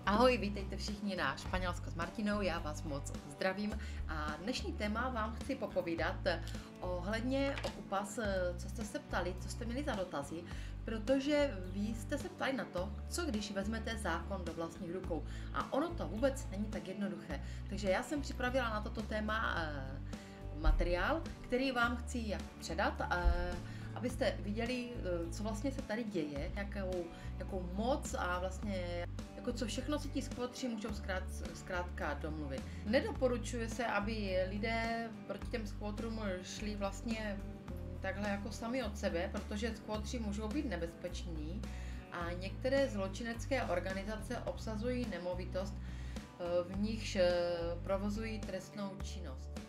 Ahoj, vítejte všichni na Španělsko s Martinou, já vás moc zdravím a dnešní téma vám chci popovídat ohledně Okupas, co jste se ptali, co jste měli za dotazy, protože vy jste se ptali na to, co když vezmete zákon do vlastních rukou a ono to vůbec není tak jednoduché, takže já jsem připravila na toto téma materiál, který vám chci předat, abyste viděli, co vlastně se tady děje, jakou moc a vlastně jako co všechno si ti skvotři můžou zkrátka domluvit. Nedoporučuje se, aby lidé proti těm skvotrům šli vlastně takhle jako sami od sebe, protože skvotři můžou být nebezpeční a některé zločinecké organizace obsazují nemovitost, v nichž provozují trestnou činnost.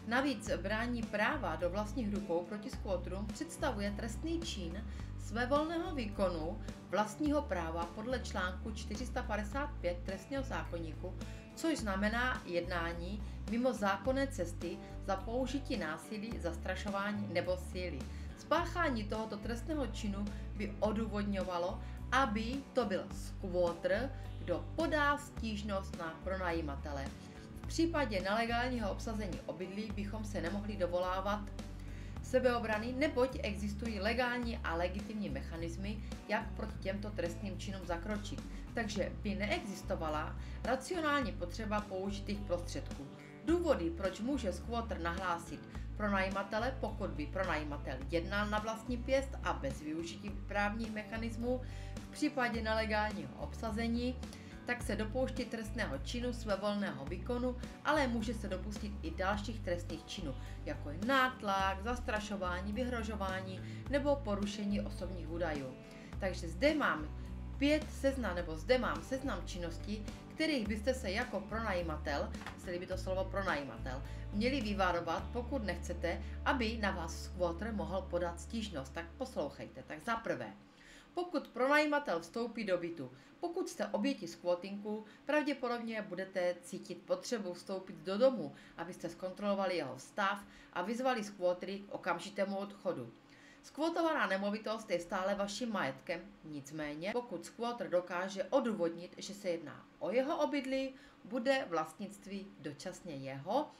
Navíc brání práva do vlastních rukou proti skvotrům představuje trestný čin svévolného výkonu vlastního práva podle článku 455 trestního zákoníku, což znamená jednání mimo zákonné cesty za použití násilí, zastrašování nebo síly. Spáchání tohoto trestného činu by odůvodňovalo, aby to byl skvotr, kdo podá stížnost na pronajímatele. V případě nelegálního obsazení obydlí bychom se nemohli dovolávat sebeobrany, neboť existují legální a legitimní mechanismy, jak proti těmto trestným činům zakročit. Takže by neexistovala racionální potřeba použitých prostředků. Důvody, proč může skvotr nahlásit pronajímatele, pokud by pronajímatel jednal na vlastní pěst a bez využití právních mechanismů, v případě nelegálního obsazení, tak se dopouští trestného činu svévolného výkonu, ale může se dopustit i dalších trestných činů, jako je nátlak, zastrašování, vyhrožování nebo porušení osobních údajů. Takže zde mám seznam činností, kterých byste se jako pronajímatel, se líbí to slovo pronajímatel, měli vyvarovat, pokud nechcete, aby na vás skvotr mohl podat stížnost. Tak poslouchejte. Tak za prvé, pokud pronajímatel vstoupí do bytu, pokud jste oběti skvottingu, pravděpodobně budete cítit potřebu vstoupit do domu, abyste zkontrolovali jeho stav a vyzvali skvotry k okamžitému odchodu. Skvotovaná nemovitost je stále vaším majetkem, nicméně pokud skvotr dokáže odůvodnit, že se jedná o jeho obydlí, bude vlastnictví dočasně jeho.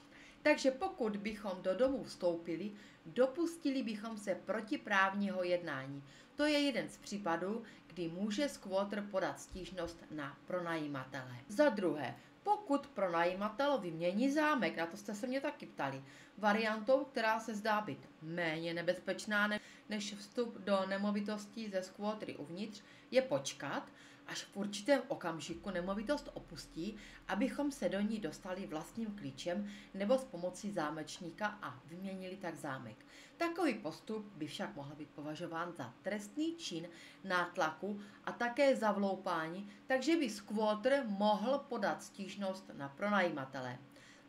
Takže pokud bychom do domu vstoupili, dopustili bychom se protiprávního jednání. To je jeden z případů, kdy může skvotr podat stížnost na pronajímatele. Za druhé, pokud pronajímatel vymění zámek, na to jste se mě taky ptali, variantou, která se zdá být méně nebezpečná než vstup do nemovitostí ze skvotry uvnitř, je počkat, až v určitém okamžiku nemovitost opustí, abychom se do ní dostali vlastním klíčem nebo s pomocí zámečníka a vyměnili tak zámek. Takový postup by však mohl být považován za trestný čin nátlaku a také za vloupání, takže by skvotr mohl podat stížnost na pronajímatele.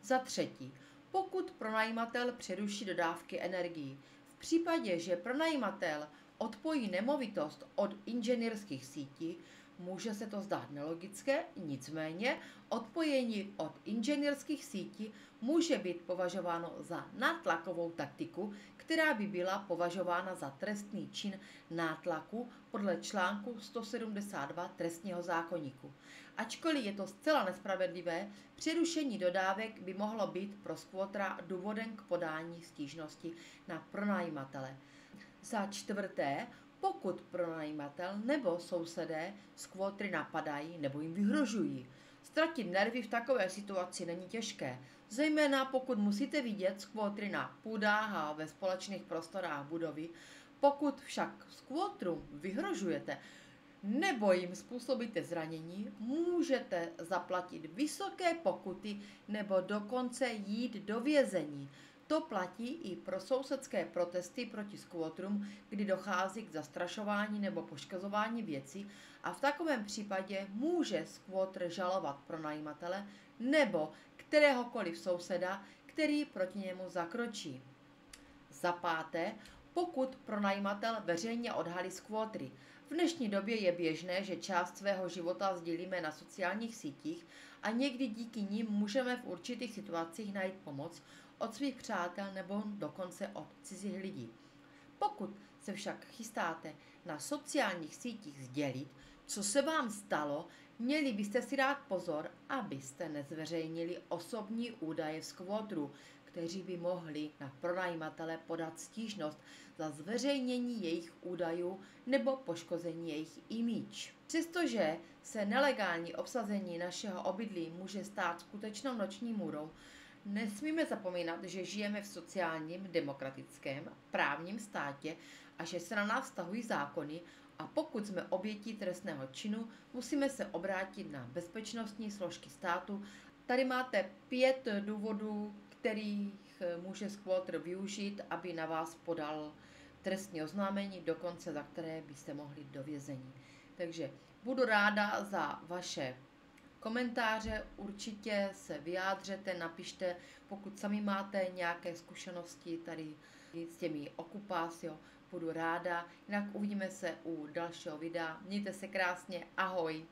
Za třetí, pokud pronajímatel přeruší dodávky energií. V případě, že pronajímatel odpojí nemovitost od inženýrských sítí, může se to zdát nelogické, nicméně odpojení od inženýrských sítí může být považováno za nátlakovou taktiku, která by byla považována za trestný čin nátlaku podle článku 172 trestního zákoníku. Ačkoliv je to zcela nespravedlivé, přerušení dodávek by mohlo být pro skvotra důvodem k podání stížnosti na pronajímatele. Za čtvrté, pokud pronajímatel nebo sousedé skvotry napadají nebo jim vyhrožují. Ztratit nervy v takové situaci není těžké, zejména pokud musíte vidět skvotry na půdách a ve společných prostorách budovy. Pokud však skvotrům vyhrožujete nebo jim způsobíte zranění, můžete zaplatit vysoké pokuty nebo dokonce jít do vězení. To platí i pro sousedské protesty proti skvotrům, kdy dochází k zastrašování nebo poškozování věcí a v takovém případě může skvotr žalovat pronajímatele nebo kteréhokoliv souseda, který proti němu zakročí. Za páté, pokud pronajímatel veřejně odhalí skvotry. V dnešní době je běžné, že část svého života sdílíme na sociálních sítích a někdy díky nim můžeme v určitých situacích najít pomoc od svých přátel nebo dokonce od cizích lidí. Pokud se však chystáte na sociálních sítích sdělit, co se vám stalo, měli byste si dát pozor, abyste nezveřejnili osobní údaje z kvótru, kteří by mohli na pronajímatele podat stížnost za zveřejnění jejich údajů nebo poškození jejich image. Přestože se nelegální obsazení našeho obydlí může stát skutečnou noční můrou, nesmíme zapomínat, že žijeme v sociálním, demokratickém, právním státě a že se na nás vztahují zákony a pokud jsme obětí trestného činu, musíme se obrátit na bezpečnostní složky státu. Tady máte 5 důvodů, kterých může squatter využít, aby na vás podal trestní oznámení, dokonce za které byste mohli do vězení. Takže budu ráda za vaše komentáře, určitě se vyjádřete, napište, pokud sami máte nějaké zkušenosti tady s těmi okupácií, budu ráda. Jinak uvidíme se u dalšího videa. Mějte se krásně, ahoj!